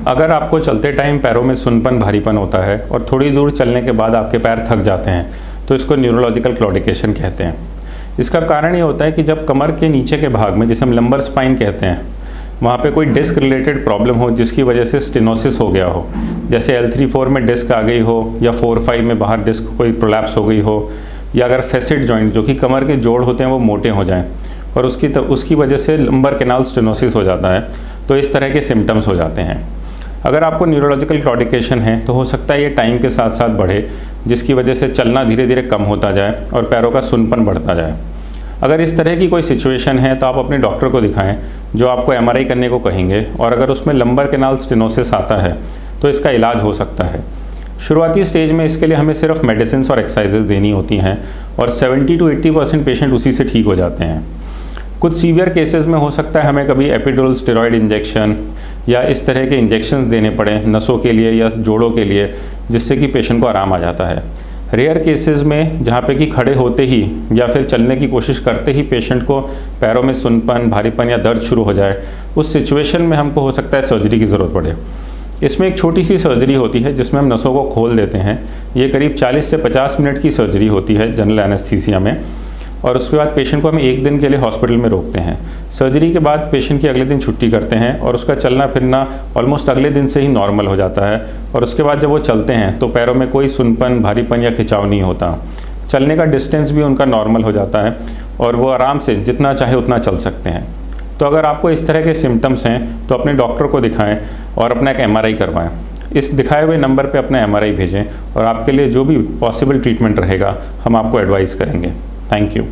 अगर आपको चलते टाइम पैरों में सुनपन भारीपन होता है और थोड़ी दूर चलने के बाद आपके पैर थक जाते हैं तो इसको न्यूरोलॉजिकल क्लॉडिकेशन कहते हैं। इसका कारण ये होता है कि जब कमर के नीचे के भाग में, जिसे हम लंबर स्पाइन कहते हैं, वहाँ पे कोई डिस्क रिलेटेड प्रॉब्लम हो जिसकी वजह से स्टेनोसिस हो गया हो, जैसे L3-4 में डिस्क आ गई हो या 4-5 में बाहर डिस्क कोई प्रोलैप्स हो गई हो, या अगर फेसिड जॉइंट जो कि कमर के जोड़ होते हैं वो मोटे हो जाएं और उसकी वजह से लंबर कैनाल स्टेनोसिस हो जाता है, तो इस तरह के सिम्टम्स हो जाते हैं। अगर आपको न्यूरोलॉजिकल क्लॉडिकेशन है तो हो सकता है ये टाइम के साथ साथ बढ़े, जिसकी वजह से चलना धीरे धीरे कम होता जाए और पैरों का सुनपन बढ़ता जाए। अगर इस तरह की कोई सिचुएशन है तो आप अपने डॉक्टर को दिखाएं, जो आपको MRI करने को कहेंगे, और अगर उसमें लंबर कैनाल स्टेनोसिस आता है तो इसका इलाज हो सकता है। शुरुआती स्टेज में इसके लिए हमें सिर्फ मेडिसिन और एक्सरसाइजेज देनी होती हैं और 70 to 80% पेशेंट उसी से ठीक हो जाते हैं। कुछ सीवियर केसेस में हो सकता है हमें कभी एपिडुरल स्टेरॉयड इंजेक्शन या इस तरह के इंजेक्शंस देने पड़े नसों के लिए या जोड़ों के लिए, जिससे कि पेशेंट को आराम आ जाता है। रेयर केसेस में जहाँ पे कि खड़े होते ही या फिर चलने की कोशिश करते ही पेशेंट को पैरों में सुनपन, भारीपन या दर्द शुरू हो जाए, उस सिचुएशन में हमको हो सकता है सर्जरी की ज़रूरत पड़े। इसमें एक छोटी सी सर्जरी होती है जिसमें हम नसों को खोल देते हैं। ये करीब 40 से 50 मिनट की सर्जरी होती है जनरल एनेस्थीसिया में, और उसके बाद पेशेंट को हम 1 दिन के लिए हॉस्पिटल में रोकते हैं। सर्जरी के बाद पेशेंट की अगले दिन छुट्टी करते हैं और उसका चलना फिरना ऑलमोस्ट अगले दिन से ही नॉर्मल हो जाता है, और उसके बाद जब वो चलते हैं तो पैरों में कोई सुनपन, भारीपन या खिंचाव नहीं होता। चलने का डिस्टेंस भी उनका नॉर्मल हो जाता है और वो आराम से जितना चाहे उतना चल सकते हैं। तो अगर आपको इस तरह के सिम्टम्स हैं तो अपने डॉक्टर को दिखाएं और अपना एक MRI करवाएं। इस दिखाए हुए नंबर पे अपना MRI भेजें और आपके लिए जो भी पॉसिबल ट्रीटमेंट रहेगा हम आपको एडवाइस करेंगे। Thank you.